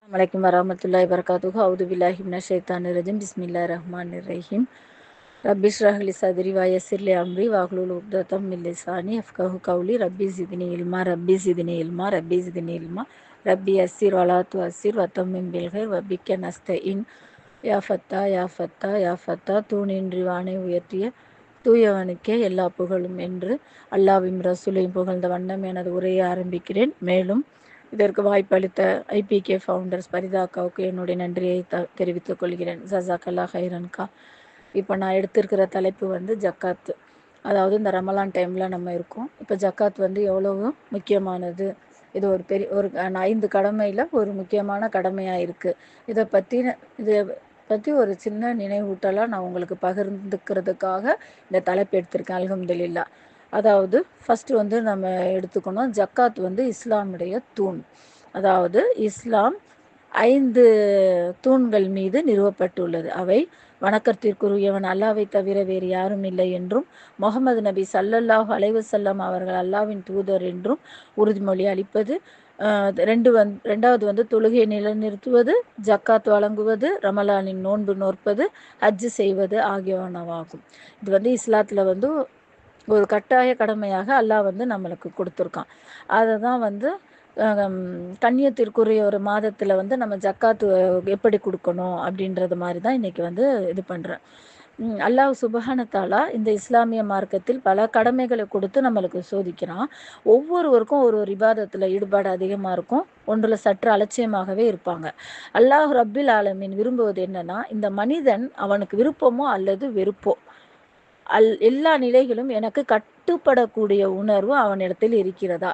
Assalamualaikum warahmatullahi wabarakatuh. A'udzu billahi minasyaitonir rajim. Bismillahirrahmanirrahim. Rabbi shrah li sadri wa yassir li amri wahlul 'uqdatam min lisani yafqahu qawli. Rabbi zidni ilma, Rabbi zidni ilma, Rabbi zidni ilma. Rabbi yassir wa la tu'assir wa tammim bil khair wa bika nasta'in. யா Fatah யா Fatah யா Fatah தூணின்றி வானை உயர்த்திய தூயவனுக்கே எல்லா புகழும் என்று அல்லாஹ்வையும் ரசூலையும் புகழ்ந்த வண்ணம் எனது உரையை ஆரம்பிக்கிறேன். மேலும் இதற்கு வாய்ப்பளித்த ஐபிகே ஃபவுண்டர்ஸ் பரிதாக்காவுக்கு என்னுடைய நன்றியை தெரிவித்துக் கொள்கிறேன். ஜசாக்கல்லா ஹைரன்கா. இப்போ நான் எடுத்திருக்கிற தலைப்பு வந்து ஜக்காத்து. அதாவது இந்த ரமலான் டைமில் நம்ம இருக்கோம். இப்போ ஜக்காத் வந்து எவ்வளவு முக்கியமானது, இது ஒரு பெரிய ஒரு 5 கடமையில் ஒரு முக்கியமான கடமையாக இருக்குது. இதை பற்றி ஒரு சின்ன நினைவூட்டலாக நான் உங்களுக்கு பகிர்ந்துக்கிறதுக்காக இந்த தலைப்பு எடுத்திருக்கேன். அல்ஹம்துலில்லாஹ். அதாவது ஃபஸ்ட்டு வந்து நம்ம எடுத்துக்கணும், ஜக்காத் வந்து இஸ்லாமுடைய தூண். அதாவது இஸ்லாம் 5 தூண்கள் மீது நிறுவப்பட்டுள்ளது. அவை வணக்கத்திற்குரியவன் அல்லாவை தவிர வேறு யாரும் இல்லை என்றும், முகமது நபி ஸல்லல்லாஹு அலைஹி வஸல்லம் அவர்கள் அல்லாவின் தூதர் என்றும் உறுதிமொழி அளிப்பது. ரெண்டாவது வந்து தொழுகையை நிலைநிறுத்துவது, ஜக்காத் வழங்குவது, ரமலானின் நோன்பு நோற்பது, ஹஜ்ஜு செய்வது ஆகியவனவாகும். இது வந்து இஸ்லாத்தில் வந்து ஒரு கட்டாய கடமையாக அல்லாஹ் வந்து நம்மளுக்கு கொடுத்துருக்கான். அதை தான் வந்து கண்ணியத்திற்குரிய ஒரு மாதத்தில் வந்து நம்ம ஜக்காத்து எப்படி கொடுக்கணும் அப்படின்றது மாதிரி தான் இன்றைக்கி வந்து இது பண்ணுறேன். அல்லாஹ் சுப்ஹானஹு தஆலா இந்த இஸ்லாமிய மார்க்கத்தில் பல கடமைகளை கொடுத்து நம்மளுக்கு சோதிக்கிறான். ஒவ்வொருவருக்கும் ஒரு ஒரு இபாதத்தில் ஈடுபாடு அதிகமாக இருக்கும், ஒன்றில் சற்று அலட்சியமாகவே இருப்பாங்க. அல்லாஹ் ரப்பில் ஆலமீன் விரும்புவது என்னன்னா, இந்த மனிதன் அவனுக்கு விருப்பமோ அல்லது வெறுப்போ எல்லா நிலைகளும் எனக்கு கட்டுப்படக்கூடிய உணர்வு அவனிடத்தில் இருக்கிறதா.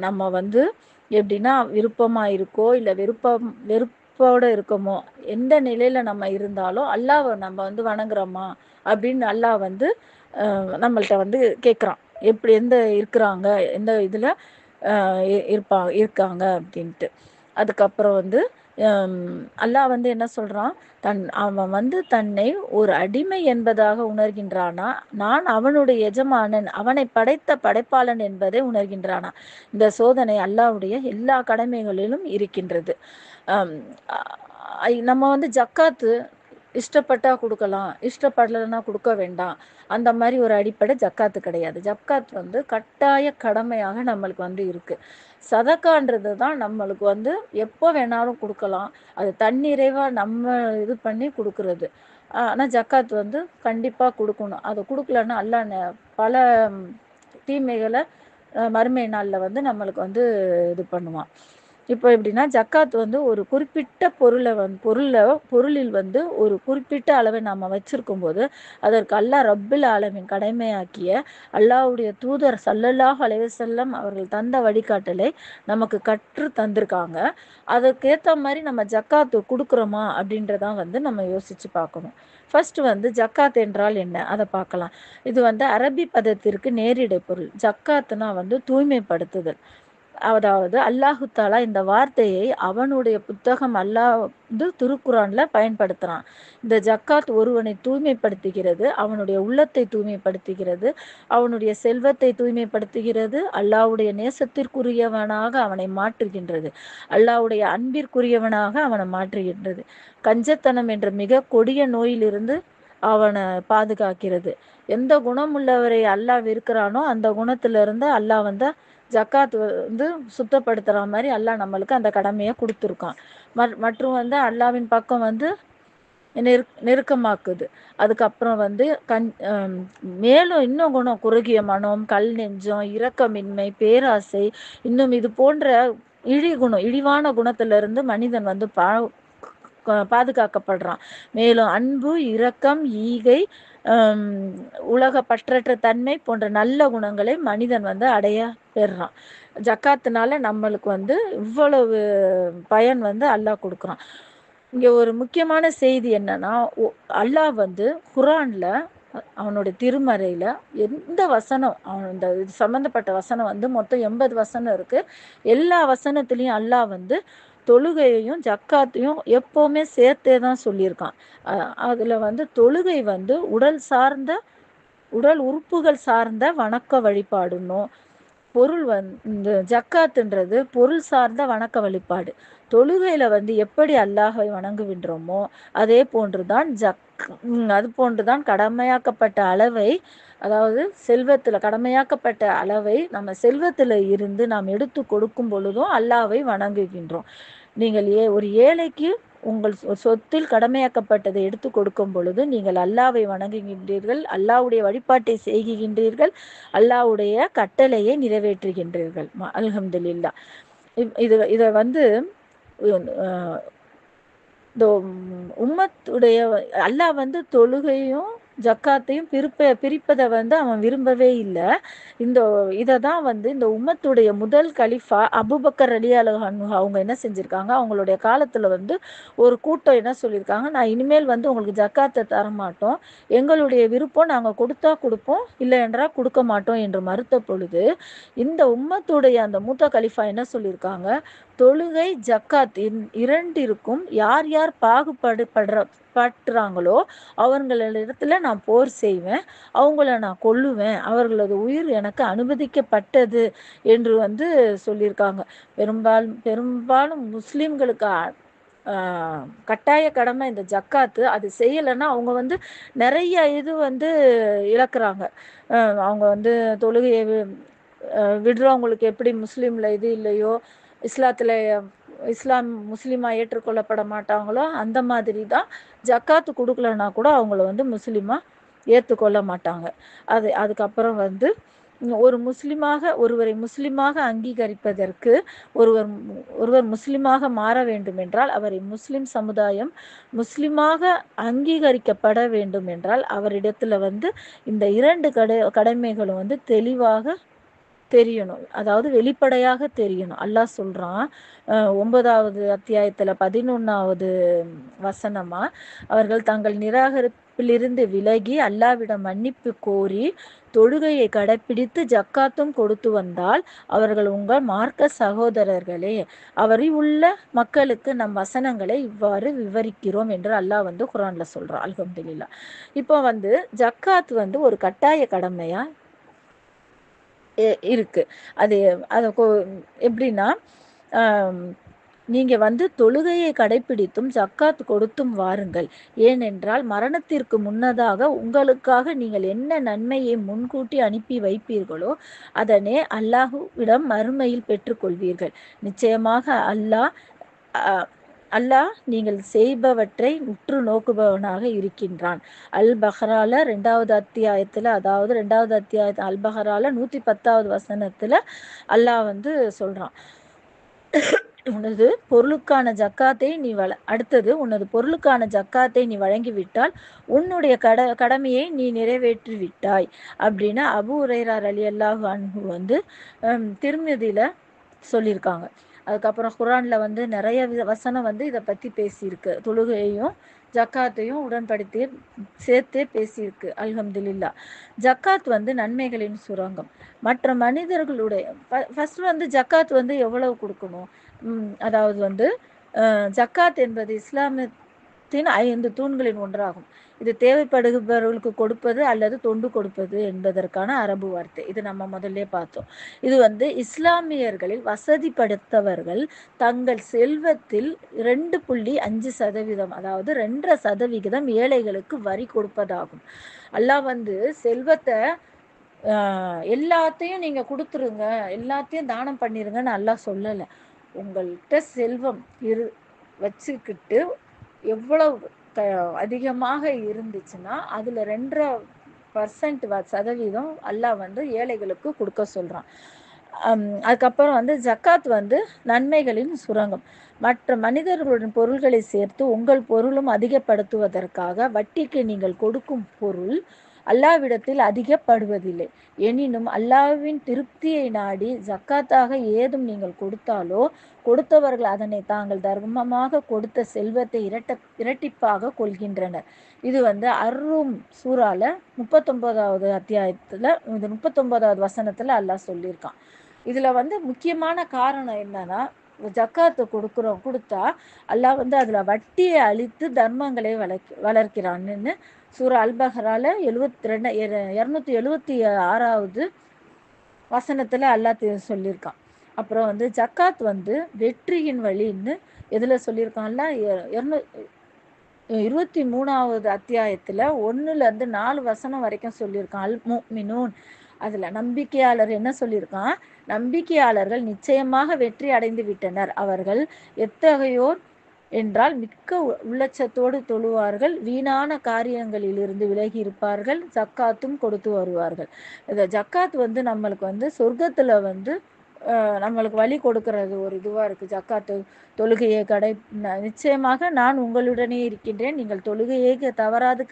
நம்ம வந்து எப்படின்னா விருப்பமாக இருக்கோ இல்லை வெறுப்போடு இருக்கோமோ, எந்த நிலையில் நம்ம இருந்தாலும் அல்லாஹ்வை நம்ம வந்து வணங்குறோமா அப்படின்னு அல்லாஹ் வந்து நம்மள்கிட்ட வந்து கேட்குறான். எப்படி எந்த இருக்கிறாங்க, எந்த இதில் இருக்காங்க அப்படின்ட்டு. அதுக்கப்புறம் வந்து அல்லாஹ் வந்து என்ன சொல்கிறான், அவன் வந்து தன்னை ஒரு அடிமை என்பதாக உணர்கின்றானா, நான் அவனுடைய எஜமானன், அவனை படைத்த படைப்பாளன் என்பதை உணர்கின்றானா. இந்த சோதனை அல்லாஹ்வுடைய எல்லா கடமைகளிலும் இருக்கின்றது. நம்ம வந்து ஜக்காத்து இஷ்டப்பட்டா கொடுக்கலாம், இஷ்டப்படலைன்னா கொடுக்க வேண்டாம், அந்த மாதிரி ஒரு அடிப்படை ஜக்காத்து கிடையாது. ஜக்காத் வந்து கட்டாய கடமையாக நம்மளுக்கு வந்து இருக்குது. சதக்கான்றது தான் நம்மளுக்கு வந்து எப்போ வேணாலும் கொடுக்கலாம், அது தன்னிறைவாக நம்ம இது பண்ணி கொடுக்குறது. ஆனால் ஜக்காத் வந்து கண்டிப்பாக கொடுக்கணும். அது கொடுக்கலன்னா அல்லாஹ் பல தீமைகளை மறுமை நாளில் வந்து நம்மளுக்கு வந்து இது பண்ணுவான். இப்போ எப்படின்னா, ஜக்காத் வந்து ஒரு குறிப்பிட்ட பொருளில் வந்து ஒரு குறிப்பிட்ட அளவை நாம் வச்சிருக்கும் போது அதற்கு அல்லாஹ் ரப்பில் ஆலமீன் கடமையாக்கிய அல்லாஹ்வுடைய தூதர் ஸல்லல்லாஹு அலைஹி வஸல்லம் அவர்கள் தந்த வழிகாட்டலை நமக்கு கற்று தந்திருக்காங்க. அதுக்கேற்ற மாதிரி நம்ம ஜக்காத்து கொடுக்குறோமா அப்படின்றதான் வந்து நம்ம யோசித்து பார்க்கணும். ஃபர்ஸ்ட் வந்து ஜக்காத் என்றால் என்ன, அதை பார்க்கலாம். இது வந்து அரபி பதத்திற்கு நேரிடை பொருள். ஜக்காத்துனா வந்து தூய்மைப்படுத்துதல். அதாவது அல்லாஹு தாலா இந்த வார்த்தையை அவனுடைய புத்தகம் அல்லாஹ் வந்து திருக்குரான்ல பயன்படுத்துறான். இந்த ஜக்காத் ஒருவனை தூய்மைப்படுத்துகிறது, அவனுடைய உள்ளத்தை தூய்மைப்படுத்துகிறது, அவனுடைய செல்வத்தை தூய்மைப்படுத்துகிறது, அல்லாஹ்வுடைய நேசத்திற்குரியவனாக அவனை மாற்றுகின்றது, அல்லாஹ்வுடைய அன்பிற்குரியவனாக அவனை மாற்றுகின்றது, கஞ்சத்தனம் என்ற மிக கொடிய நோயிலிருந்து அவனை பாதுகாக்கிறது. எந்த குணமுள்ளவரை அல்லாஹ் வெறுக்கிறானோ அந்த குணத்திலிருந்து அல்லாஹ் வந்து ஜக்காத் வந்து சுத்தப்படுத்துகிற மாதிரி அல்லாஹ் நம்மளுக்கு அந்த கடமையை கொடுத்துருக்கான். மற்றும் வந்து அல்லாவின் பக்கம் வந்து நெருக்கமாக்குது. அதுக்கப்புறம் வந்து மேலும் இன்னும் குணம், குறுகிய மனம், கல் நெஞ்சம், இரக்கமின்மை, பேராசை, இன்னும் இது போன்ற இழிவான குணத்திலிருந்து மனிதன் வந்து பாதுகாக்கப்படுறான். மேலும் அன்பு, இரக்கம், ஈகை, உலக பற்றற்ற தன்மை போன்ற நல்ல குணங்களை மனிதன் வந்து அடைய பெறுறான். ஜக்காத்துனால நம்மளுக்கு வந்து இவ்வளவு பயன் வந்து அல்லாஹ் கொடுக்குறான். இங்கே ஒரு முக்கியமான செய்தி என்னன்னா, அல்லாஹ் வந்து குரான்ல அவனுடைய திருமறையில் எந்த வசனம், இந்த இது சம்மந்தப்பட்ட வசனம் வந்து மொத்தம் 80 வசனம் இருக்குது. எல்லா வசனத்துலேயும் அல்லாஹ் வந்து தொழுகையையும் ஜக்காத்தையும் எப்போவுமே சேர்த்தே தான் சொல்லியிருக்கான். அதில் வந்து தொழுகை வந்து உடல் உறுப்புகள் சார்ந்த வணக்க வழிபாடுன்னும், பொருள் இந்த ஜக்காத்துன்றது பொருள் சார்ந்த வணக்க வழிபாடு. தொழுகையில எப்படி அல்லாஹை வணங்குகின்றோமோ அதே போன்றுதான் அது போன்றுதான் கடமையாக்கப்பட்ட அளவை, அதாவது செல்வத்துல கடமையாக்கப்பட்ட அளவை நம்ம செல்வத்துல இருந்து நாம் எடுத்து கொடுக்கும் பொழுதும் அல்லாஹ்வை வணங்குகின்றோம். நீங்கள் ஒரு ஏழைக்கு உங்கள் சொத்தில் கடமையாக்கப்பட்டதை எடுத்து கொடுக்கும் பொழுது நீங்கள் அல்லாஹ்வை வணங்குகின்றீர்கள், அல்லாஹ்வுடைய வழிபாட்டை செய்கின்றீர்கள், அல்லாஹ்வுடைய கட்டளையை நிறைவேற்றுகின்றீர்கள். அல்ஹம்துலில்லாஹ். இதை இந்த உம்மத்துடைய அல்லாஹ் தொழுகையும் ஜக்காத்தையும் பிரிப்பதை அவன் விரும்பவே இல்லை. இதை தான் இந்த உம்மத்துடைய முதல் கலிஃபா அபூபக்கர் ரலியல்லாஹு அன்ஹு அவங்க என்ன செஞ்சிருக்காங்க, அவங்களுடைய காலத்துல ஒரு கூட்டம் என்ன சொல்லியிருக்காங்க, நான் இனிமேல் உங்களுக்கு ஜக்காத்தை தர மாட்டோம், எங்களுடைய விருப்பம் நாங்கள் கொடுத்தா கொடுப்போம், இல்லை என்றால் கொடுக்க மாட்டோம் என்று மறுத்த பொழுது இந்த உம்மத்துடைய அந்த மூத்த கலிஃபா என்ன சொல்லியிருக்காங்க, தொழுகை ஜக்காத் இரண்டிற்கும் யார் யார் பாகுபாடுபடுறாங்களோ அவர்களிடத்துல நான் போர் செய்வேன், அவங்கள நான் கொல்லுவேன், அவர்களது உயிர் எனக்கு அனுமதிக்கப்பட்டது என்று சொல்லியிருக்காங்க. பெரும்பாலும் முஸ்லிம்களுக்கு கட்டாய கடமை இந்த ஜக்காத்து. அது செய்யலைன்னா அவங்க நிறைய இது இழக்கிறாங்க. அவங்க தொழுகையை விடுறவங்களுக்கு எப்படி முஸ்லீம்ல இது இல்லையோ, இஸ்லாம் முஸ்லீமா ஏற்றுக்கொள்ளப்பட மாட்டாங்களோ அந்த மாதிரி தான் ஜக்காத்து கொடுக்கலன்னா கூட அவங்கள முஸ்லீமா ஏற்றுக்கொள்ள மாட்டாங்க. அதுக்கப்புறம் ஒருவரை முஸ்லிமாக அங்கீகரிப்பதற்கு ஒருவர் முஸ்லிமாக மாற வேண்டும் என்றால், அவரை முஸ்லிம் சமுதாயம் முஸ்லிமாக அங்கீகரிக்கப்பட வேண்டும் என்றால் அவரிடத்துல இந்த இரண்டு கடமைகளும் தெளிவாக தெரியணும், அதாவது வெளிப்படையாக தெரியணும். அல்லாஹ் சொல்றான் 9வது அத்தியாயத்துல 11வது வசனமா, அவர்கள் தங்கள் நிராகரிப்பிலிருந்து விலகி அல்லாஹ்விடம் மன்னிப்பு கோரி தொழுகையை கடைப்பிடித்து ஜக்காத்தும் கொடுத்து வந்தால் அவர்கள் உங்கள் மார்க்க சகோதரர்களே, அவரில் உள்ள மக்களுக்கு நம் வசனங்களை இவ்வாறு விவரிக்கிறோம் என்று அல்லாஹ் குர்ஆன்ல சொல்றான். அல்ஹம்துலில்லாஹ். இப்போ ஜக்காத் ஒரு கட்டாய கடமையா இருக்கு. அது எப்படின்னா, நீங்க தொழுகையை கடைப்பிடித்தும் ஜக்காத் கொடுத்தும் வாருங்கள், ஏனென்றால் மரணத்திற்கு முன்னதாக உங்களுக்காக நீங்கள் என்ன நன்மையை முன்கூட்டி அனுப்பி வைப்பீர்களோ அதனை அல்லாஹ்விடம் மறுமையில் பெற்றுக்கொள்வீர்கள். நிச்சயமாக அல்லாஹ் நீங்கள் செய்பவற்றை உற்று நோக்குபவனாக இருக்கின்றான். அல் பஹரால 2வது அத்தியாயத்துல, அதாவது 2வது அத்தியாயத்து அல் பஹரால 110வது வசனத்துல அல்லாஹ் சொல்றான், உனது பொருளுக்கான ஜக்காத்தை நீ வழங்கிவிட்டால் உன்னுடைய கடமையை நீ நிறைவேற்றி விட்டாய் அப்படின்னு அபூ ஹுரைரா ரலியல்லாஹு அன்ஹு திர்மிதியில சொல்லியிருக்காங்க. அதுக்கப்புறம் குர்ஆன்ல நிறைய வசனம் இதை பத்தி பேசியிருக்கு. தொழுகையையும் ஜக்காத்தையும் உடன்படுத்தி சேர்த்தே பேசியிருக்கு. அல்ஹம்துலில்லாஹ். ஜக்காத் நன்மைகளின் சுரங்கம். மற்ற மனிதர்களுடைய ஃபர்ஸ்ட் ஜக்காத் எவ்வளவு கொடுக்கணும், அதாவது ஜக்காத் என்பது இஸ்லாமத்தின் 5 தூண்களின் ஒன்றாகும். இது தேவைப்படுபவர்களுக்கு கொடுப்பது அல்லது தொண்டு கொடுப்பது என்பதற்கான அரபு வார்த்தை. இது நம்ம முதல்ல பார்த்தோம். இது இஸ்லாமியர்களில் வசதி படுத்தவர்கள் தங்கள் செல்வத்தில் 2.5%, அதாவது 2.5% ஏழைகளுக்கு வரி கொடுப்பதாகும். அல்லாஹ் செல்வத்தை எல்லாத்தையும் நீங்க கொடுத்துருங்க, எல்லாத்தையும் தானம் பண்ணிருங்கன்னு அல்லாஹ் சொல்லலை. உங்கள்கிட்ட செல்வம் வச்சுக்கிட்டு எவ்வளவு அதிகமாக இருந்துச்சுன்னா அதுல 2% அல்லாஹ் ஏழைகளுக்கு கொடுக்க சொல்றான். அதுக்கப்புறம் ஜக்காத் நன்மைகளின் சுரங்கம். மற்ற மனிதர்களுடன் பொருள்களை சேர்த்து உங்கள் பொருளும் அதிகப்படுத்துவதற்காக வட்டிக்கு நீங்கள் கொடுக்கும் பொருள் அல்லாஹ்விடத்தில் அதிகப்படுவதில்லை. எனினும் அல்லாஹ்வின் திருப்தியை நாடி ஜக்காத்தாக ஏதும் நீங்கள் கொடுத்தாலோ கொடுத்தவர்கள் அதனை தாங்கள் தர்மமாக கொடுத்த செல்வத்தை இரட்டிப்பாக கொள்கின்றனர். இது அர்-ரூம் சூறால 39வது அத்தியாயத்துல 39வது வசனத்துல அல்லாஹ் சொல்லியிருக்கான். இதுல முக்கியமான காரணம் என்னன்னா, ஜக்காத்து கொடுத்தா அல்லாஹ் அதுல வட்டியை அழித்து தர்மங்களை வளர்க்கிறான்னு சூரா அல் பஹரால 276வது வசனத்துல அல்லாஹ் சொல்லியிருக்கான். அப்புறம் வந்து ஜக்காத் வந்து வெற்றியின் வழின்னு எதுல சொல்லியிருக்கான்ல, 23வது அத்தியாயத்துல 1ல இருந்து 4 வசனம் வரைக்கும் சொல்லியிருக்கான். அல் முஃமினூன், அதுல நம்பிக்கையாளர் என்ன சொல்லியிருக்கான், நம்பிக்கையாளர்கள் நிச்சயமாக வெற்றி அடைந்து விட்டனர். அவர்கள் எத்தகையோர் என்றால் மிக்க உள்ளச்சத்தோடு தொழுவார்கள், வீணான காரியங்களிலிருந்து விலகி இருப்பார்கள், ஜக்காத்தும் கொடுத்து வருவார்கள். இந்த ஜக்காத் வந்து நம்மளுக்கு வந்து சொர்க்கத்துல வந்து நம்மளுக்கு வழி கொடுக்கறது ஒரு இதுவா இருக்கு. ஜக்காத்து தொழுகையை நிச்சயமாக நான் உங்களுடனே இருக்கின்றேன், நீங்கள் தொழுகையை தவறாது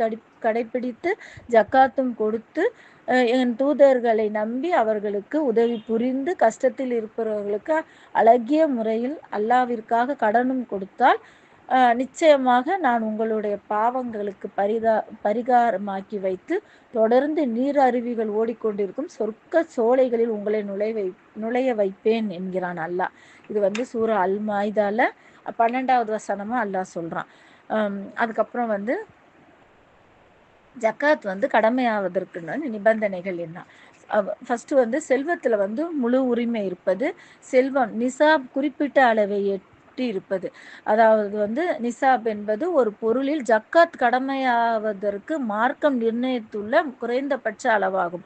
கடைபிடித்து ஜக்காத்தும் கொடுத்து என் தூதர்களை நம்பி அவர்களுக்கு உதவி புரிந்து கஷ்டத்தில் இருப்பவர்களுக்கு அழகிய முறையில் அல்லாவிற்காக கடனும் கொடுத்தால் நிச்சயமாக நான் உங்களுடைய பாவங்களுக்கு பரிகாரமாக்கி வைத்து தொடர்ந்து நீர் அருவிகள் ஓடிக்கொண்டிருக்கும் சொர்க்க சோலைகளில் உங்களை நுழைய வைப்பேன் என்கிறான் அல்லாஹ். இது வந்து சூரா அல் மாய்தால 12வது வசனமா அல்லாஹ் சொல்றான். அதுக்கப்புறம் வந்து ஜக்காத் வந்து கடமையாவதற்கு நிபந்தனைகள் என்ன? ஃபர்ஸ்ட் வந்து செல்வத்துல வந்து முழு உரிமை இருப்பது, செல்வம் நிசாப் குறிப்பிட்ட அளவை எட்டி இருப்பது. அதாவது வந்து நிசாப் என்பது ஒரு பொருளில் ஜக்காத் கடமையாவதற்கு மார்க்கம் நிர்ணயித்துள்ள குறைந்தபட்ச அளவாகும்.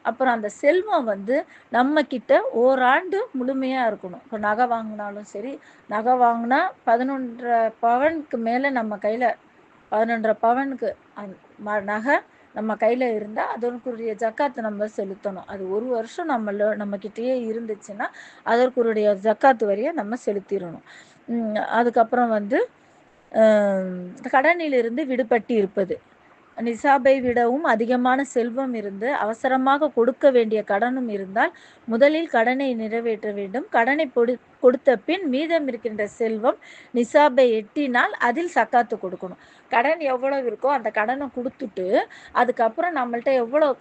அப்புறம் அந்த செல்வம் வந்து நம்ம கிட்ட ஓராண்டு முழுமையா இருக்கணும். இப்போ நகை வாங்கினாலும் சரி, நகை வாங்கினா 11.5 பவனுக்கு மேல நம்ம கையில 11.5 பவனுக்கு நகை நம்ம கையில இருந்தா அதற்குரிய ஜக்காத்து நம்ம செலுத்தணும். அது 1 வருஷம் நம்ம கிட்டயே இருந்துச்சுன்னா அதற்குரிய ஜக்காத்து வரிய நம்ம செலுத்திடணும். அதுக்கப்புறம் வந்து கடனிலிருந்து விடுபட்டு இருப்பது. நிசாபை விடவும் அதிகமான செல்வம் இருந்து அவசரமாக கொடுக்க வேண்டிய கடனும் இருந்தால் முதலில் கடனை நிறைவேற்ற வேண்டும். கடனை கொடுத்த பின் மீதம் இருக்கின்ற செல்வம் நிசாபை எட்டினால் அதில் சக்காத்து கொடுக்கணும். கடன் எவ்வளவு இருக்கோ அந்த கடனை கொடுத்துட்டு அதுக்கப்புறம் நம்மள்ட்ட எவ்வளவு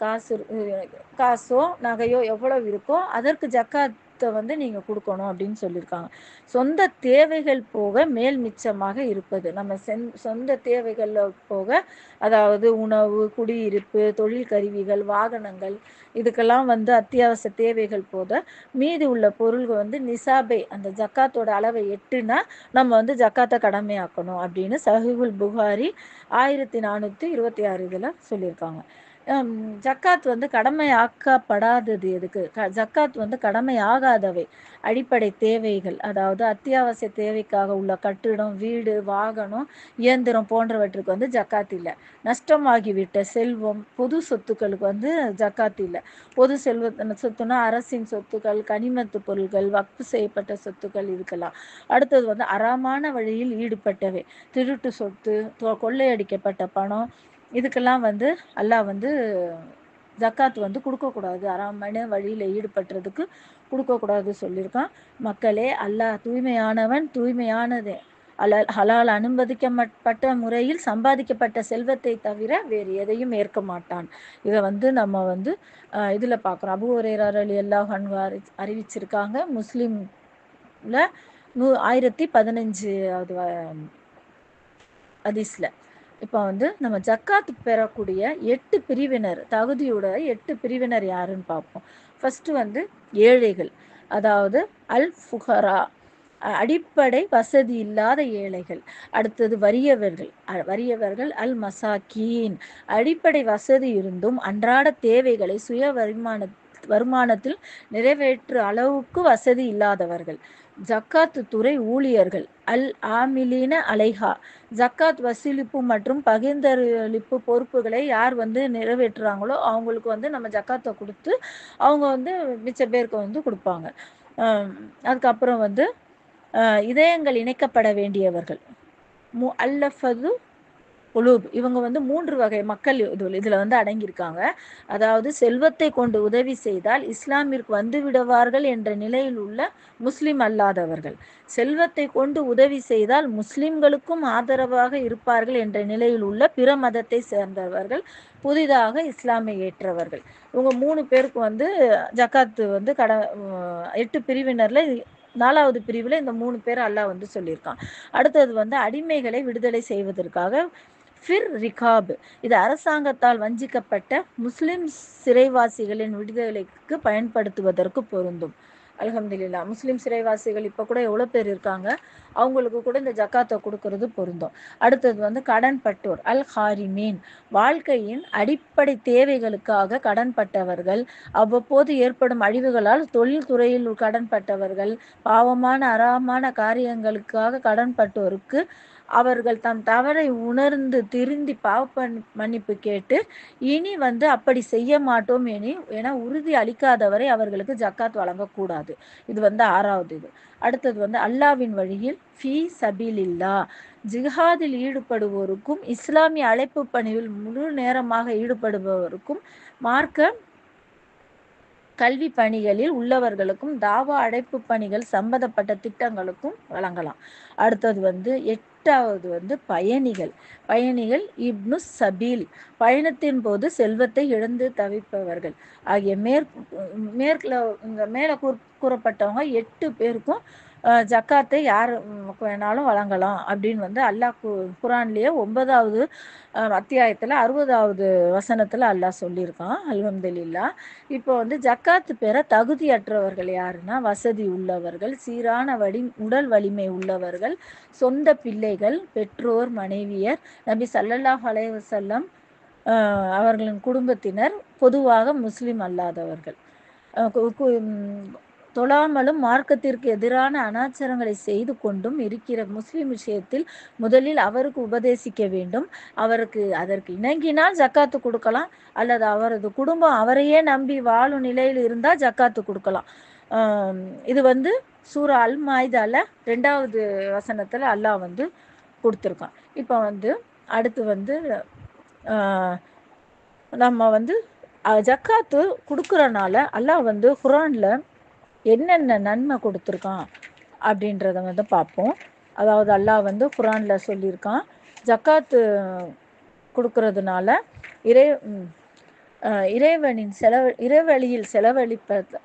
காசோ நகையோ எவ்வளவு இருக்கோ அதற்கு ஜக்காத்தை வந்து நீங்க கொடுக்கணும் அப்படின்னு சொல்லியிருக்காங்க. சொந்த தேவைகள் போக மேல் மிச்சமாக இருப்பது. நம்ம சொந்த தேவைகள் போக, அதாவது உணவு, குடியிருப்பு, தொழில் கருவிகள், வாகனங்கள், இதுக்கெல்லாம் வந்து அத்தியாவசிய தேவைகள் போக மீதி உள்ள பொருள்கள் வந்து நிசாபை அந்த ஜக்காத்தோட அளவை எட்டுனா நம்ம வந்து ஜக்காத்தை கடமையாக்கணும் அப்படின்னு சஹீஹுல் புகாரி 1426 இதுல சொல்லியிருக்காங்க. ஜக்காத் வந்து கடமையாக்கப்படாதது எதுக்கு? ஜக்காத் வந்து கடமையாகாதவை அடிப்படை தேவைகள், அதாவது அத்தியாவசிய தேவைக்காக உள்ள கட்டிடம், வீடு, வாகனம், இயந்திரம் போன்றவற்றுக்கு வந்து ஜக்காத் இல்லை. நஷ்டமாகிவிட்ட செல்வம், பொது சொத்துக்களுக்கு வந்து ஜக்காத் இல்லை. பொது சொத்துனா அரசின் சொத்துக்கள், கனிமத்து பொருட்கள், வக்ஃப் செய்யப்பட்ட சொத்துக்கள், இதுக்கெல்லாம். அடுத்தது வந்து அறாமான வழியில் ஈடுபட்டவை, திருட்டு சொத்து, கொள்ளையடிக்கப்பட்ட பணம், இதுக்கெல்லாம் வந்து அல்லாஹ் வந்து ஜக்காத் வந்து கொடுக்கக்கூடாது. அறாமான வழியில் ஈடுபட்டுறதுக்கு கொடுக்கக்கூடாது சொல்லியிருக்கான். மக்களே, அல்லாஹ் தூய்மையானவன், தூய்மையானது ஹலால் அனுமதிக்கப்பட்ட முறையில் சம்பாதிக்கப்பட்ட செல்வத்தை தவிர வேறு எதையும் ஏற்க மாட்டான். இதை வந்து நம்ம வந்து இதில் பார்க்குறோம். அபூ ஹுரைரா ரலியல்லாஹு அன்ஹு அறிவிச்சிருக்காங்க. முஸ்லிம்ல 1015வது ஹதீஸ்ல. இப்போ வந்து நம்ம ஜக்காத் பெறக்கூடிய 8 பிரிவினர், தகுதியோட 8 பிரிவினர் யாருன்னு பார்ப்போம். ஃபர்ஸ்ட் வந்து ஏழைகள், அதாவது அல் ஃபுகரா, அடிப்படை வசதி இல்லாத ஏழைகள். அடுத்தது வறியவர்கள் அல் மசாக்கீன், அடிப்படை வசதி இருந்தும் அன்றாட தேவைகளை சுய வருமானத்தில் நிறைவேற்று அளவுக்கு வசதி இல்லாதவர்கள். ஜக்காத்து துறை ஊழியர்கள் அல் ஆமிலீன அலைஹா, ஜக்காத் வசூலிப்பு மற்றும் பகிர்ந்தளிப்பு பொறுப்புகளை யார் வந்து நிறைவேற்றுறாங்களோ அவங்களுக்கு வந்து நம்ம ஜக்காத்தை கொடுத்து அவங்க வந்து மிச்ச பேருக்கு வந்து கொடுப்பாங்க. அதுக்கப்புறம் வந்து இதயங்கள் இணைக்கப்பட வேண்டியவர்கள் அல்லஃபது குலூப், இவங்க வந்து 3 வகை மக்கள் இதுல வந்து அடங்கியிருக்காங்க. அதாவது செல்வத்தை கொண்டு உதவி செய்தால் இஸ்லாமிற்கு வந்து விடுவார்கள் என்ற நிலையில் உள்ள முஸ்லிம் அல்லாதவர்கள், செல்வத்தை கொண்டு உதவி செய்தால் முஸ்லிம்களுக்கும் ஆதரவாக இருப்பார்கள் என்ற நிலையில் உள்ள பிற மதத்தை சேர்ந்தவர்கள், புதிதாக இஸ்லாமை ஏற்றவர்கள். இவங்க 3 பேருக்கு வந்து ஜக்காத்து வந்து 8 பிரிவினர்ல 4வது பிரிவில் இந்த 3 பேர் அல்லாஹ் வந்து சொல்லியிருக்கான். அடுத்தது வந்து அடிமைகளை விடுதலை செய்வதற்காக ஃபிர் ரிகாப், இது அரசாங்கத்தால் வஞ்சிக்கப்பட்ட முஸ்லிம் சிறைவாசிகளின் விடுதலைக்கு பயன்படுத்துவதற்கு பொருந்தும். அல்ஹம்துலில்லா. முஸ்லிம் சிறைவாசிகள் இப்போ கூட எவ்வளோ பேர் இருக்காங்க, அவங்களுக்கு கூட இந்த ஜக்காத்தை கொடுக்கறது பொருந்தும். அடுத்தது வந்து கடன்பட்டோர், அல் ஹாரிமீன், வாழ்க்கையின் அடிப்படை தேவைகளுக்காக கடன்பட்டவர்கள், அவ்வப்போது ஏற்படும் அழிவுகளால் தொழில் துறையில் கடன்பட்டவர்கள், பாவமான அறாமான காரியங்களுக்காக கடன்பட்டோருக்கு அவர்கள் தம் தவறை உணர்ந்து திருந்தி மன்னிப்பு கேட்டு இனி வந்து அப்படி செய்ய மாட்டோம் என உறுதி அளிக்காதவரை அவர்களுக்கு ஜக்காத் வழங்கக்கூடாது. இது வந்து 6வது இது. அடுத்தது வந்து அல்லாவின் வழியில் ஃபீ சபீலில்லா, ஜிஹாதில் ஈடுபடுவோருக்கும் இஸ்லாமிய அழைப்பு பணியில் முழு நேரமாக ஈடுபடுபவருக்கும் மார்க்க கல்வி பணிகளில் உள்ளவர்களுக்கும் தாவா அழைப்பு பணிகள் சம்பந்தப்பட்ட திட்டங்களுக்கும் வழங்கலாம். அடுத்தது வந்து 8வது வந்து பயணிகள் இப்னு சபீல், பயணத்தின் போது செல்வத்தை இழந்து தவிப்பவர்கள் ஆகிய மேல கூறப்பட்டவங்க 8 பேருக்கும் ஜக்காத்தை யார் வேணாலும் வழங்கலாம் அப்படின்னு வந்து அல்லாஹ் குரான்லேயே 9வது அத்தியாயத்தில் 60வது வசனத்தில் அல்லாஹ் சொல்லியிருக்கான். அல்ஹம்துலில்லா. இப்போ வந்து ஜக்காத்து பெற தகுதியற்றவர்கள் யாருன்னா, வசதி உள்ளவர்கள், சீரான உடல் வலிமை உள்ளவர்கள், சொந்த பிள்ளைகள், பெற்றோர், மனைவியர், நபி ஸல்லல்லாஹு அலைஹி வஸல்லம் அவர்களின் குடும்பத்தினர், பொதுவாக முஸ்லிம் அல்லாதவர்கள், தொழாமலும் மார்க்கத்திற்கு எதிரான அனாச்சாரங்களை செய்து கொண்டும் இருக்கிற முஸ்லிம் விஷயத்தில் முதலில் அவருக்கு உபதேசிக்க வேண்டும். அவருக்கு அதற்கு இணங்கினால் ஜக்காத்து கொடுக்கலாம், அல்லது அவரது குடும்பம் அவரையே நம்பி வாழும் நிலையில் இருந்தால் ஜக்காத்து கொடுக்கலாம். இது வந்து சூரா அல் மாயிதால 2வது வசனத்தில் அல்லாஹ் வந்து கொடுத்துருக்கான். இப்போ வந்து அடுத்து வந்து நம்ம வந்து ஜக்காத்து கொடுக்குறனால அல்லாஹ் வந்து குரான்ல என்னென்ன நன்மை கொடுத்துருக்கான் அப்படின்றத வந்து பார்ப்போம். அதாவது அல்லாஹ் வந்து குரான்ல சொல்லியிருக்கான், ஜக்காத்து கொடுக்கறதுனால இறைவனின் இறைவழியில்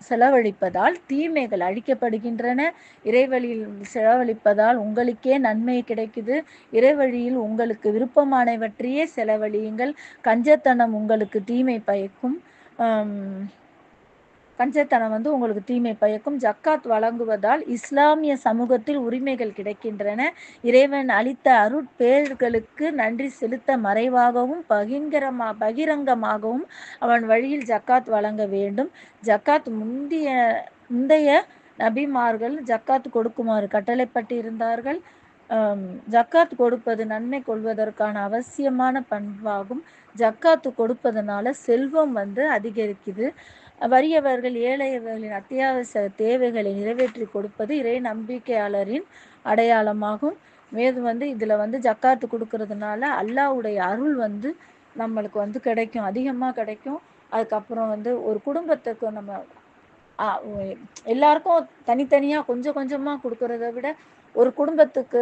செலவழிப்பதால் தீமைகள் அழிக்கப்படுகின்றன. இறைவழியில் செலவழிப்பதால் உங்களுக்கே நன்மை கிடைக்குது. இறைவழியில் உங்களுக்கு விருப்பமானவற்றையே செலவழியுங்கள். கஞ்சத்தனம் உங்களுக்கு தீமை பயக்கும். கஞ்சத்தனம் வந்து உங்களுக்கு தீமை பயக்கும். ஜக்காத் வழங்குவதால் இஸ்லாமிய சமூகத்தில் உரிமைகள் கிடைக்கின்றன. இறைவன் அளித்த அருட்பேர்களுக்கு நன்றி செலுத்த மறைவாகவும் பகிரங்கமாகவும் அவன் வழியில் ஜக்காத் வழங்க வேண்டும். ஜக்காத் முந்தைய நபிமார்கள் ஜக்காத் கொடுக்குமாறு கட்டளைப்பட்டிருந்தார்கள். ஜக்காத் கொடுப்பது நன்மை கொள்வதற்கான அவசியமான பண்பாகும். ஜக்காத்து கொடுப்பதனால செல்வம் வந்து அதிகரிக்குது. வறியவர்கள் ஏழையவர்களின் அத்தியாவசிய தேவைகளை நிறைவேற்றி கொடுப்பது இறை நம்பிக்கையாளரின் அடையாளமாகும். மேலும் வந்து இதில் வந்து ஜக்காத்து கொடுக்கறதுனால அல்லாஹ்வுடைய அருள் வந்து நம்மளுக்கு வந்து கிடைக்கும், அதிகமாக கிடைக்கும். அதுக்கப்புறம் வந்து ஒரு குடும்பத்துக்கு நம்ம எல்லாருக்கும் தனித்தனியாக கொஞ்சம் கொஞ்சமாக கொடுக்கறத விட ஒரு குடும்பத்துக்கு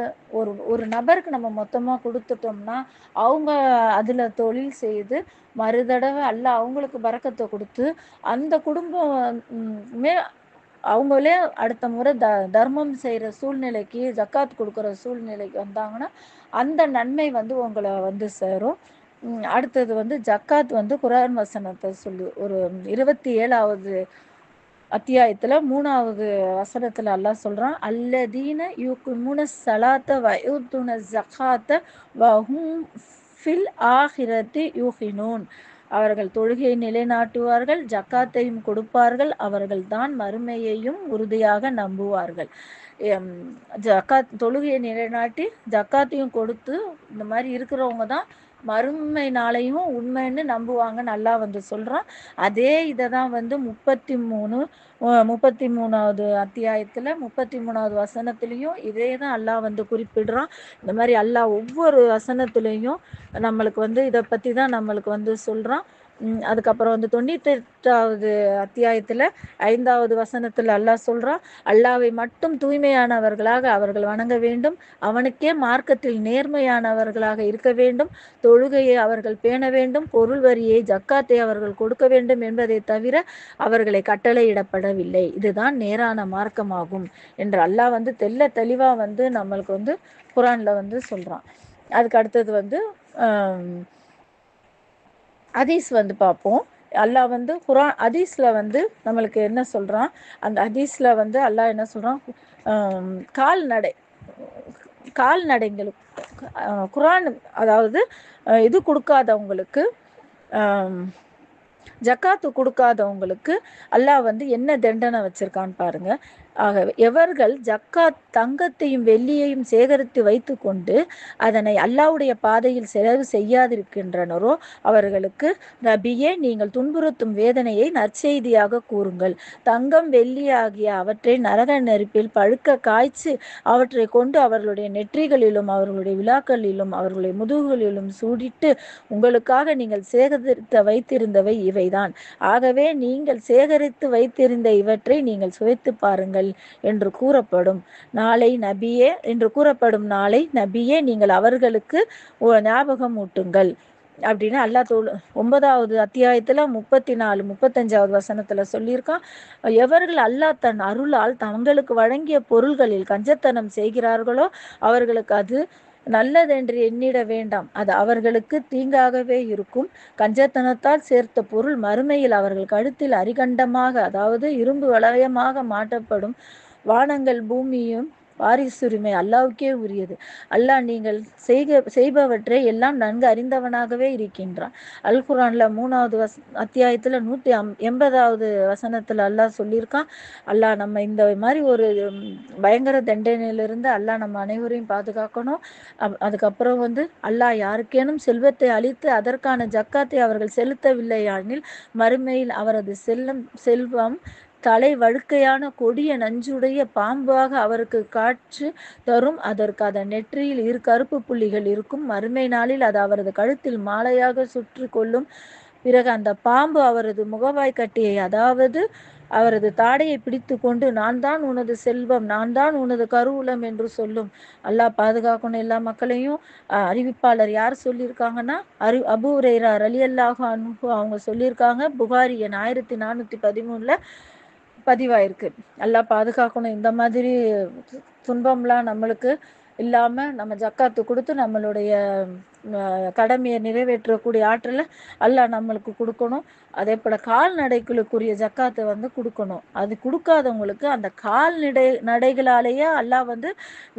ஒரு நபருக்கு நம்ம மொத்தமாக கொடுத்துட்டோம்னா அவங்க அதில் தொழில் செய்து மறுதடவை அல்லாஹ் அவங்களுக்கு பரக்கத்தை கொடுத்து அந்த குடும்பம் அவங்களே அடுத்த முறை தர்மம் செய்கிற சூழ்நிலைக்கு, ஜக்காத் கொடுக்குற சூழ்நிலைக்கு வந்தாங்கன்னா அந்த நன்மை வந்து உங்களை வந்து சேரும். அடுத்தது வந்து ஜக்காத் வந்து குர்ஆன் வசனத்தை சொல்லி ஒரு 27வது அத்தியாயத்தில் 3வது வசனத்தில் அல்லாஹ் சொல்கிறான், அல்லதீன யுகிமுன ஸலாத்த வ யுதுன ஸகாத்த வ ஹும் ஃபில் ஆஹிரத்தி யூகினூன், அவர்கள் தொழுகையை நிலைநாட்டுவார்கள், ஜக்காத்தையும் கொடுப்பார்கள், அவர்கள் தான் மறுமையையும் உறுதியாக நம்புவார்கள். தொழுகையை நிலைநாட்டி ஜக்காத்தையும் கொடுத்து இந்த மாதிரி இருக்கிறவங்க தான் மறுமை நாளையும் உண்மைன்னு நம்புவாங்கன்னு அல்லாஹ் வந்து சொல்கிறான். அதே இதை தான் வந்து 33வது அத்தியாயத்தில் 33வது வசனத்துலேயும் இதே தான் அல்லாஹ் வந்து குறிப்பிடுறான். இந்த மாதிரி அல்லாஹ் ஒவ்வொரு வசனத்துலேயும் நம்மளுக்கு வந்து இதை பற்றி தான் நம்மளுக்கு வந்து சொல்கிறான். அதுக்கப்புறம் வந்து 98வது அத்தியாயத்தில் 5வது வசனத்தில் அல்லாஹ் சொல்கிறான், அல்லாஹ்வை மட்டும் தூய்மையானவர்களாக அவர்கள் வணங்க வேண்டும், அவனுக்கே மார்க்கத்தில் நேர்மையானவர்களாக இருக்க வேண்டும், தொழுகையை அவர்கள் பேண வேண்டும், பொருள் வரியை ஜக்காத்தை அவர்கள் கொடுக்க வேண்டும் என்பதை தவிர அவர்களை கட்டளையிடப்படவில்லை, இதுதான் நேரான மார்க்கமாகும் என்று அல்லாஹ் வந்து தெளிவாக வந்து நம்மளுக்கு வந்து குர்ஆன்ல வந்து சொல்கிறான். அதுக்கு அடுத்தது வந்து ஹதீஸ் வந்து பார்ப்போம். அல்லாஹ் வந்து குரான் ஹதீஸ்ல வந்து நம்மளுக்கு என்ன சொல்றான், அந்த ஹதீஸ்ல வந்து அல்லாஹ் என்ன சொல்றான், கால்நடை கால்நடைங்களுக்கு குரான், அதாவது இது கொடுக்காதவங்களுக்கு, ஜக்காத்து கொடுக்காதவங்களுக்கு அல்லாஹ் வந்து என்ன தண்டனை வச்சிருக்கான்னு பாருங்க. ஆகவே எவர்கள் ஜக்காத் தங்கத்தையும் வெள்ளியையும் சேகரித்து வைத்து கொண்டு அதனை அல்லாஹ்வுடைய பாதையில் செலவு செய்யாதிருக்கின்றனரோ அவர்களுக்கு, நபியே, நீங்கள் துன்புறுத்தும் வேதனையை நற்செய்தியாக கூறுங்கள். தங்கம் வெள்ளி ஆகிய அவற்றை நரக நெருப்பில் பழுக்க காய்ச்சி அவற்றை கொண்டு அவர்களுடைய நெற்றிகளிலும் அவர்களுடைய விழாக்களிலும் அவர்களுடைய முதுகுகளிலும் சூடிட்டு உங்களுக்காக நீங்கள் சேகரித்து வைத்திருந்தவை இவைதான். ஆகவே நீங்கள் சேகரித்து வைத்திருந்த இவற்றை நீங்கள் சுவைத்து பாருங்கள் என்று கூறப்படும் நாளை நபியே நீங்கள் அவர்களுக்கு ஞாபகம் ஊட்டுங்கள் அப்படின்னு அல்லாஹ் 9வது அத்தியாயத்துல 34, 35வது வசனத்துல சொல்லியிருக்கான். எவர்கள் அல்லாஹ் தன் அருளால் தங்களுக்கு வழங்கிய பொருள்களில் கஞ்சத்தனம் செய்கிறார்களோ அவர்களுக்கு அது நல்லதென்று எண்ணிட வேண்டாம், அது அவர்களுக்கு தீங்காகவே இருக்கும். கஞ்சத்தனத்தால் சேர்த்த பொருள் மறுமையில் அவர்கள் கழுத்தில் அரிகண்டமாக, அதாவது இரும்பு வளையமாக மாட்டப்படும். வானங்கள் பூமியும் வாரிசுரிமை அல்லாஹ்வுக்கே உரியது. அல்லாஹ் நீங்கள் செய்பவற்றை எல்லாம் நன்கு அறிந்தவனாகவே இருக்கின்றான். அல் குரான்ல 3வது அத்தியாயத்துல 180வது வசனத்துல அல்லாஹ் சொல்லியிருக்கான். அல்லாஹ் நம்ம இந்த மாதிரி ஒரு பயங்கர தண்டனையிலிருந்து அல்லாஹ் நம்ம அனைவரையும் பாதுகாக்கணும். அதுக்கப்புறம் வந்து அல்லாஹ் யாருக்கேனும் செல்வத்தை அளித்து அதற்கான ஜக்காத்தை அவர்கள் செலுத்தவில்லையானில் மறுமையில் அவரது செல்வம் தலை வழுக்கையான கொடிய நஞ்சுடைய பாம்பாக அவருக்கு காட்சி தரும். அதற்கு அதன் நெற்றியில் 2 கருப்பு புள்ளிகள் இருக்கும். மறுமை நாளில் அது அவரது கழுத்தில் மாலையாக சுற்றி கொள்ளும். பிறகு அந்த பாம்பு அவரது முகவாய் கட்டியை, அதாவது அவரது தாடையை பிடித்து கொண்டு, நான் தான் உனது செல்வம், நான் தான் உனது கருவூலம் என்று சொல்லும். அல்லாஹ் பாதுகாக்கணும் எல்லா மக்களையும். அறிவிப்பாளர் யார் சொல்லியிருக்காங்கன்னா, அபூ ஹுரைரா ரலியல்லாஹு அன்ஹு அவங்க சொல்லியிருக்காங்க. புகாரி எண் 1413 பதிவாயிருக்கு. அல்லாஹ் பாதுகாக்கணும். இந்த மாதிரி துன்பம்லாம் நம்மளுக்கு இல்லாம நம்ம ஜக்காத்து கொடுத்து நம்மளுடைய கடமையை நிறைவேற்றக்கூடிய ஆற்றலை அல்லாஹ் நம்மளுக்கு கொடுக்கணும். அதே போல கால்நடைகளுக்குரிய ஜக்காத்தை வந்து கொடுக்கணும். அது கொடுக்காதவங்களுக்கு அந்த நடைகளாலேயே அல்லாஹ் வந்து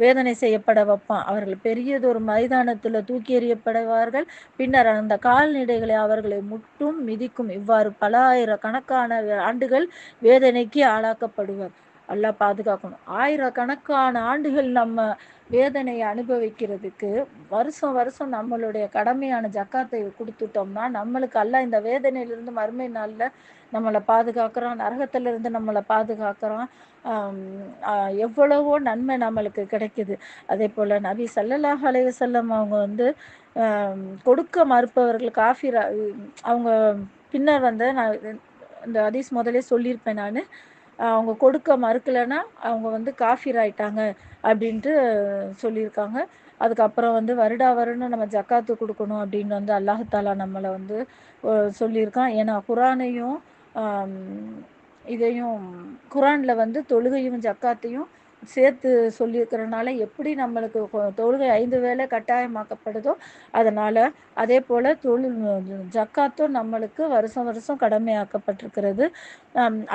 வேதனை செய்யப்பட வைப்பான். அவர்கள் பெரியதொரு மைதானத்துல தூக்கி எறியப்படுவார்கள். பின்னர் அந்த கால்நடைகளை அவர்களை முட்டும் மிதிக்கும். இவ்வாறு பல ஆயிரக்கணக்கான ஆண்டுகள் வேதனைக்கு ஆளாக்கப்படுவார். அல்லாஹ் பாதுகாக்கணும். ஆயிரக்கணக்கான ஆண்டுகள் நம்ம வேதனையை அனுபவிக்கிறதுக்கு வருஷம் வருஷம் நம்மளுடைய கடமையான ஜக்காத்தை கொடுத்துட்டோம்னா நம்மளுக்கு அல்லாஹ் இந்த வேதனையிலிருந்து மறுமை நாள்ல நம்மளை பாதுகாக்கிறான், நரகத்திலிருந்து நம்மளை பாதுகாக்கிறான். எவ்வளவோ நன்மை நம்மளுக்கு கிடைக்குது. அதே போல நபி ஸல்லல்லாஹு அலைஹி வஸல்லம் அவங்க வந்து கொடுக்க மறுப்பவர்கள் காஃபிரா, அவங்க பின்னர் வந்து நான் இந்த ஹதீஸ் முதலே சொல்லியிருப்பேன். நான் அவங்க கொடுக்க மறுக்கலைன்னா அவங்க வந்து காஃபிர் ஆயிட்டாங்க அப்படின்ட்டு சொல்லியிருக்காங்க. அதுக்கப்புறம் வந்து வருடா வருடம் நம்ம ஜக்காத்து கொடுக்கணும் அப்படின்னு வந்து அல்லாஹ் தாலா நம்மளை வந்து சொல்லியிருக்கான். ஏன்னா குரானையும் இதையும் குரான்ல வந்து தொழுகையும் ஜக்காத்தையும் சேர்த்து சொல்லியிருக்கிறனால எப்படி நம்மளுக்கு தொழுகை 5 வேளை கட்டாயமாக்கப்படுதோ அதனால அதே போல ஜக்காத்தும் நம்மளுக்கு வருஷம் வருஷம் கடமையாக்கப்பட்டிருக்கிறது.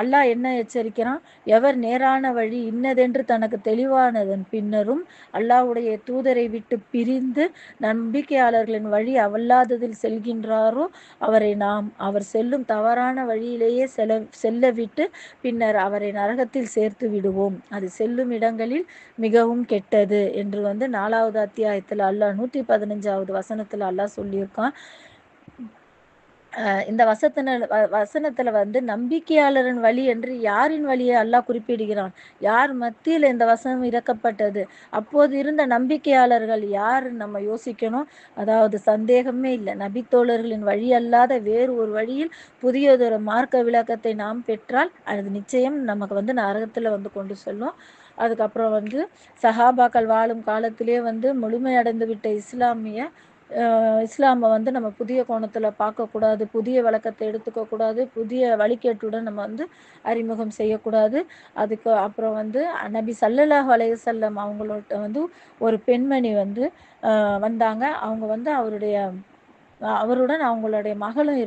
அல்லாஹ் என்ன எச்சரிக்கிறான், எவர் நேரான வழி இன்னதென்று தனக்கு தெளிவானதன் பின்னரும் அல்லாஹ்வுடைய தூதரை விட்டு பிரிந்து நம்பிக்கையாளர்களின் வழி அல்லாததில் செல்கின்றாரோ அவரை நாம் அவர் செல்லும் தவறான வழியிலேயே செல்ல விட்டு பின்னர் அவரை நரகத்தில் சேர்த்து விடுவோம். அது செல்லும் இடங்களில் மிகவும் கெட்டது என்று வந்து 4வது அத்தியாயத்துல அல்லாஹ் 115வது வசனத்துல அல்லாஹ் சொல்லியிருக்கான். இந்த வசனத்துல வந்து நம்பிக்கையாளரின் வழி என்று யாரின் வழியை அல்லாஹ் குறிப்பிடுகிறான், யார் மத்தியில் இந்த வசனம் இறக்கப்பட்டது, அப்போது இருந்த நம்பிக்கையாளர்கள் யார் நம்ம யோசிக்கணும். அதாவது சந்தேகமே இல்லை, நபித்தோழர்களின் வழி அல்லாத வேறு ஒரு வழியில் புதியதொரு மார்க்க விளக்கத்தை நாம் பெற்றால் அது நிச்சயம் நமக்கு வந்து நரகத்துல வந்து கொண்டு செல்லும். அதுக்கப்புறம் வந்து சஹாபாக்கள் வாழும் காலத்திலே வந்து முழுமையடைந்து விட்ட இஸ்லாமிய இஸ்லாமை வந்து நம்ம புதிய கோணத்தில் பார்க்கக்கூடாது, புதிய விளக்கத்தை எடுத்துக்கக்கூடாது, புதிய வழிகேட்டுடன் நம்ம வந்து அறிமுகம் செய்யக்கூடாது. அதுக்கு அப்புறம் வந்து நபி ஸல்லல்லாஹு அலைஹி வஸல்லம் அவங்களோட வந்து ஒரு பெண்மணி வந்து வந்தாங்க. அவங்க வந்து அவருடன் அவங்களுடைய மகளும்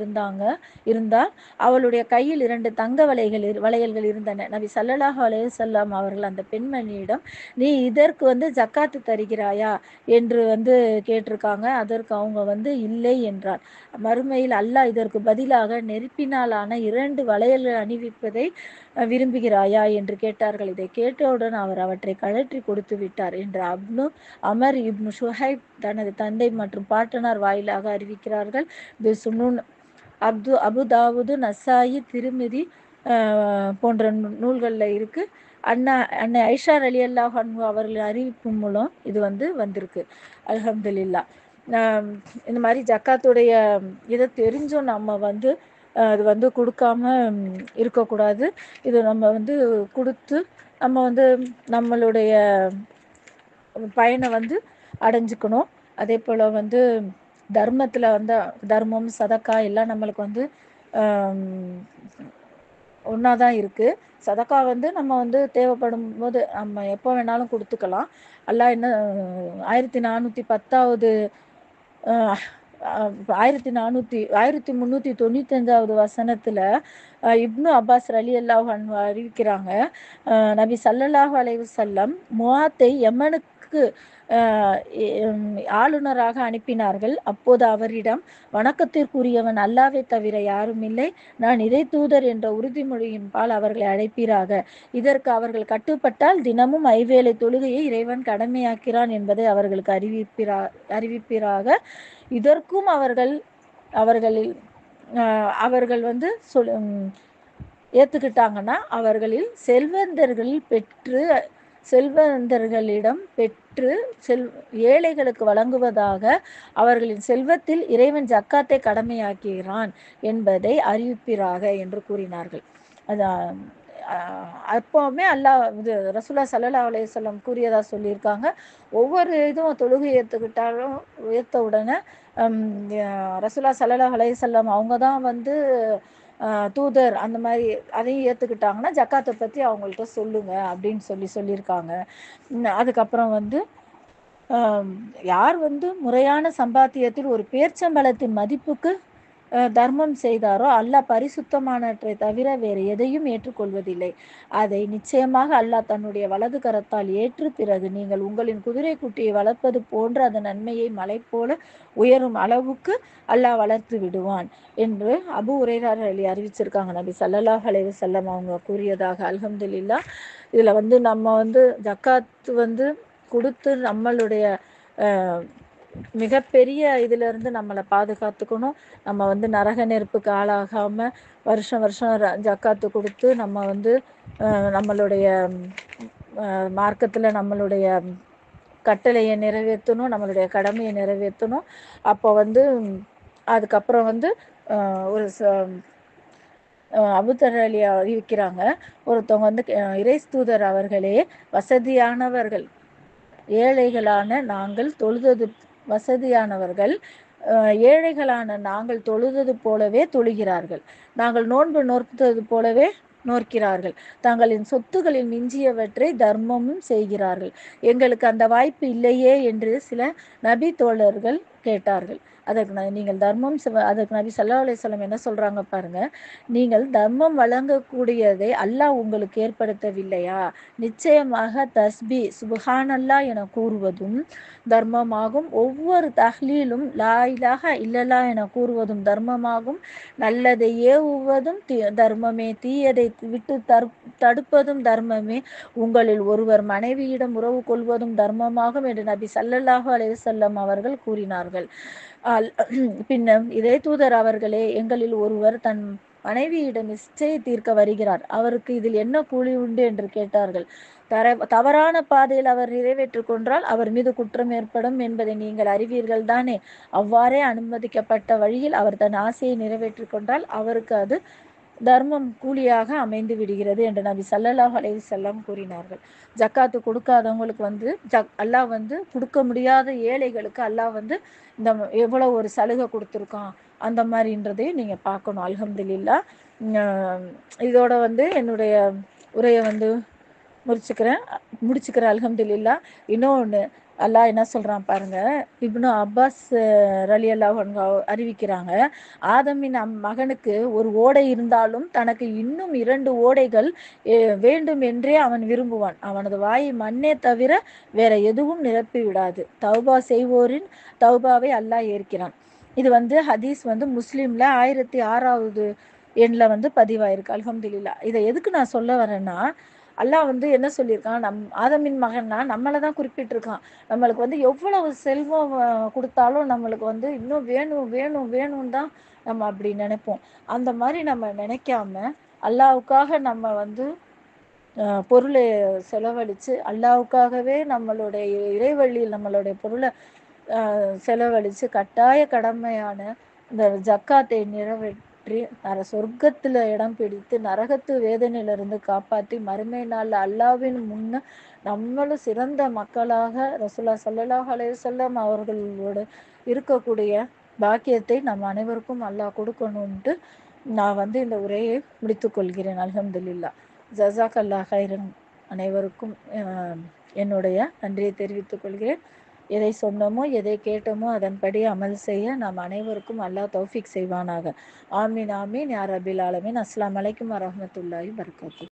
இருந்தால் அவளுடைய கையில் 2 தங்க வளையல்கள் இருந்தன. நபி ஸல்லல்லாஹு அலைஹி வஸல்லம் அவர்கள் அந்த பெண்மணியிடம், நீ இதற்கு வந்து ஜக்காத்து தருகிறாயா என்று வந்து கேட்டிருக்காங்க. அதற்கு அவங்க வந்து இல்லை என்றார். மறுமையில் அல்லாஹ் இதற்கு பதிலாக நெருப்பினாலான 2 வளையல்கள் அணிவிப்பதை விரும்புகிறாயா என்று கேட்டார்கள். இதை கேட்டவுடன் அவர் அவற்றை கழற்றி கொடுத்து விட்டார் என்று அமர் இப்னு ஷுஹைப் தனது தந்தை மற்றும் பாட்டனார் வாயிலாக அறிவிக்கிறார்கள். இது சுனூன் அபு தாவூது, நசாயி, திருமிதி போன்ற நூல்களில் இருக்கு. அன்னை ஐஷா ரலியல்லாஹு அன்ஹா அவர்கள் அறிவிப்பு மூலம் இது வந்து வந்திருக்கு. அல்ஹம்துலில்லாஹ். இந்த மாதிரி ஜக்காத்துடைய இதை தெரிஞ்சும் நம்ம வந்து அது வந்து கொடுக்காம இருக்கக்கூடாது. இது நம்ம வந்து கொடுத்து நம்ம வந்து நம்மளுடைய பயனை வந்து அடைஞ்சுக்கணும். அதே போல் வந்து தர்மத்தில் வந்து தர்மம், சதக்கா எல்லாம் நம்மளுக்கு வந்து ஒன்றா தான் இருக்குது. சதக்கா வந்து நம்ம வந்து தேவைப்படும் போது நம்ம எப்போ வேணாலும் கொடுத்துக்கலாம். அல்லாஹ் என்ன 1410வது 1395வது வசனத்தில் இப்னு அப்பாஸ் ரலியல்லாஹு அன்ஹு அறிவிக்கிறாங்க, நபி ஸல்லல்லாஹு அலைஹி வஸல்லம் முஆத்தை யமனுக்கு ஆளுநராக அனுப்பினார்கள். அப்போது அவரிடம், வணக்கத்திற்குரியவன் அல்லாஹ்வை தவிர யாரும் இல்லை, நான் இறை தூதர் என்ற உறுதிமொழியின்பால் அவர்களை அழைப்பீராக. இதற்கு அவர்கள் கட்டுப்பட்டால் தினமும் 5 வேளை தொழுகையை இறைவன் கடமையாக்கிறான் என்பதை அவர்களுக்கு அறிவிப்பீராக. இதற்கும் அவர்கள் வந்து ஏற்றுக்கிட்டாங்கன்னா அவர்களில் செல்வந்தர்களிடம் பெற்று ஏழைகளுக்கு வழங்குவதாக அவர்களின் செல்வத்தில் இறைவன் ஜக்காத்தை கடமையாக்குகிறான் என்பதை அறிவிப்பீராக என்று கூறினார்கள். அப்போவுமே அல்லாஹ் இது ரசூலுல்லாஹ் ஸல்லல்லாஹு அலைஹி வஸல்லம் கூறியதாக சொல்லியிருக்காங்க. ஒவ்வொரு இதுவும் தொழுகை ஏற்ற உடனே ரசூலுல்லாஹ் ஸல்லல்லாஹு அலைஹி வஸல்லம் அவங்க தான் வந்து தூதர், அந்த மாதிரி அதையும் ஏற்றுக்கிட்டாங்கன்னா ஜக்காத்தை பற்றி அவங்கள்ட்ட சொல்லுங்க அப்படின்னு சொல்லியிருக்காங்க. அதுக்கப்புறம் வந்து யார் வந்து முறையான சம்பாத்தியத்தில் ஒரு பேர்ச்சம்பழத்தின் மதிப்புக்கு தர்மம் செய்தாரோ அல்லாஹ் பரிசுத்தமானவற்றை தவிர வேறு எதையும் ஏற்றுக்கொள்வதில்லை. அதை நிச்சயமாக அல்லாஹ் தன்னுடைய வலது கரத்தால் ஏற்று பிறகு நீங்கள் உங்களின் குதிரை குட்டியை வளர்ப்பது போன்ற அதன் நன்மையை மலை போல உயரும் அளவுக்கு அல்லாஹ் வளர்த்து விடுவான் என்று அபு ஹுரைரா அறிவிச்சிருக்காங்க. நபி ஸல்லல்லாஹு அலைஹி வஸல்லம் அவங்க கூறியதாக. அல்ஹம்துலில்லாஹ். இதில் வந்து நம்ம வந்து ஜக்காத்து வந்து கொடுத்து நம்மளுடைய மிகப்பெரிய இதிலிருந்து நம்மளை பாதுகாத்துக்கணும். நம்ம வந்து நரக நெருப்புக்கு ஆளாகாமல் வருஷம் ஜக்காத்து கொடுத்து நம்ம வந்து நம்மளுடைய மார்க்கத்தில் நம்மளுடைய கட்டளையை நிறைவேற்றணும், நம்மளுடைய கடமையை நிறைவேற்றணும். அப்போ வந்து அதுக்கப்புறம் வந்து ஒரு அபூதர் அலி அறிவிக்கிறாங்க, ஒருத்தவங்க வந்து இறை தூதர் அவர்களே, வசதியானவர்கள் ஏழைகளான நாங்கள் தொழுதது போலவே தொழுகிறார்கள், நாங்கள் நோன்பு நோற்பது போலவே நோக்கிறார்கள், தங்களின் சொத்துக்களில் மிஞ்சியவற்றை தர்மமும் செய்கிறார்கள், எங்களுக்கு அந்த வாய்ப்பு இல்லையே என்று சில நபி தோழர்கள் கேட்டார்கள். அதற்கு நீங்கள் தர்மம் அதற்கு நபி ஸல்லல்லாஹு அலைஹி வஸல்லம் என்ன சொல்றாங்க பாருங்க, நீங்கள் தர்மம் வழங்கக்கூடியதை அல்லாஹ் உங்களுக்கு ஏற்படுத்தவில்லையா? நிச்சயமாக தஸ்பி சுப்ஹானல்லாஹ் என கூறுவதும் தர்மமாகும், ஒவ்வொரு தஹ்லீலும் லா இலாஹ இல்லல்லாஹ் என கூறுவதும் தர்மமாகும், நல்லதை ஏவுவதும் தர்மமே, தீயதை விட்டு தடுப்பதும் தர்மமே, உங்களில் ஒருவர் மனைவியிடம் உறவு கொள்வதும் தர்மமாகும் என்று நபி ஸல்லல்லாஹு அலைஹி வஸல்லம் அவர்கள் கூறினார்கள். பின்னர் இறை தூதர் அவர்களே, எங்களில் ஒருவர் தன் மனைவியிடம் இச்சையை தீர்க்க வருகிறார், அவருக்கு இதில் என்ன கூலி உண்டு என்று கேட்டார்கள். தவறான பாதையில் அவர் நிறைவேற்றி கொண்டால் அவர் மீது குற்றம் ஏற்படும் என்பதை நீங்கள் அறிவீர்கள் தானே? அவ்வாறே அனுமதிக்கப்பட்ட வழியில் அவர் தன் ஆசையை நிறைவேற்றி கொண்டால் அவருக்கு அது தர்மம் கூலியாக அமைந்து விடுகிறது என்று நபி ஸல்லல்லாஹு அலைஹி வஸல்லம் கூறினார்கள். ஜக்காத்து கொடுக்காதவங்களுக்கு வந்து அல்லாஹ் வந்து கொடுக்க முடியாத ஏழைகளுக்கு அல்லாஹ் வந்து இந்த எவ்வளவு ஒரு சலுகை கொடுத்துருக்கான் அந்த மாதிரின்றதையும் நீங்க பார்க்கணும். அல்ஹம்துலில்லாஹ். இதோட வந்து என்னுடைய உரையை வந்து முடிச்சுக்கிறேன் அல்ஹம்துலில்லாஹ். இன்னொன்று அல்லாஹ் என்ன சொல்றான் பாருங்க. இப்னு அப்பாஸ் ரலியல்லாஹு அன்ஹு அறிவிக்கிறாங்க, ஆதமின் மகனுக்கு ஒரு ஓடை இருந்தாலும் தனக்கு இன்னும் 2 ஓடைகள் வேண்டும் என்றே அவன் விரும்புவான். அவனது வாயை மண்ணே தவிர வேற எதுவும் நிரப்பி விடாது. தௌபா செய்வோரின் தௌபாவை அல்லாஹ் ஏற்கிறான். இது வந்து ஹதீஸ் வந்து முஸ்லீம்ல 1006வது எண்ல வந்து பதிவாயிருக்கு. அல்ஹம்துலில்லாஹ். இதை எதுக்கு நான் சொல்ல வரேன்னா, அல்லாஹ் வந்து என்ன சொல்லியிருக்கான், ஆதமின் மகன்னா நம்மளை தான் குறிப்பிட்டிருக்கான். நம்மளுக்கு வந்து எவ்வளவு செல்வம் கொடுத்தாலும் நம்மளுக்கு வந்து இன்னும் வேணும் வேணும் வேணும்னு தான் நம்ம அப்படி நினைப்போம். அந்த மாதிரி நம்ம நினைக்காம அல்லாஹ்வுக்காக நம்ம வந்து பொருளை செலவழித்து அல்லாஹ்வுக்காகவே நம்மளுடைய இறைவழியில் நம்மளுடைய பொருளை செலவழித்து கட்டாய கடமையான இந்த ஜக்காத்தை நிறைவேற்றி சொர்க்கத்தில் இடம் பிடித்து நரகத்து வேதனையிலிருந்து காப்பாற்றி மறுமை நாள் அல்லாஹ்வின் முன்ன நம்மளும் சிறந்த மக்களாக ரசூலுல்லாஹி ஸல்லல்லாஹு அலைஹி வஸல்லம் அவர்களோட இருக்கக்கூடிய பாக்கியத்தை நம் அனைவருக்கும் அல்லாஹ் கொடுக்கணும்ட்டு நான் வந்து இந்த உரையை முடித்துக்கொள்கிறேன். அல்ஹம்துலில்லாஹ். ஜஸாக் அல்லாஹ் ஹைரன். அனைவருக்கும் என்னுடைய நன்றியை தெரிவித்துக் கொள்கிறேன். எதை சொன்னோமோ எதை கேட்டோமோ அதன்படி அமல் செய்ய நாம் அனைவருக்கும் அல்லாஹ் தௌஃபீக் செய்வானாக. ஆமீன் ஆமீன் யா ரப்பில் ஆலமீன். அஸ்ஸலாமு அலைக்கும் வரஹ்மத்துல்லாஹி வபரகாத்துஹு.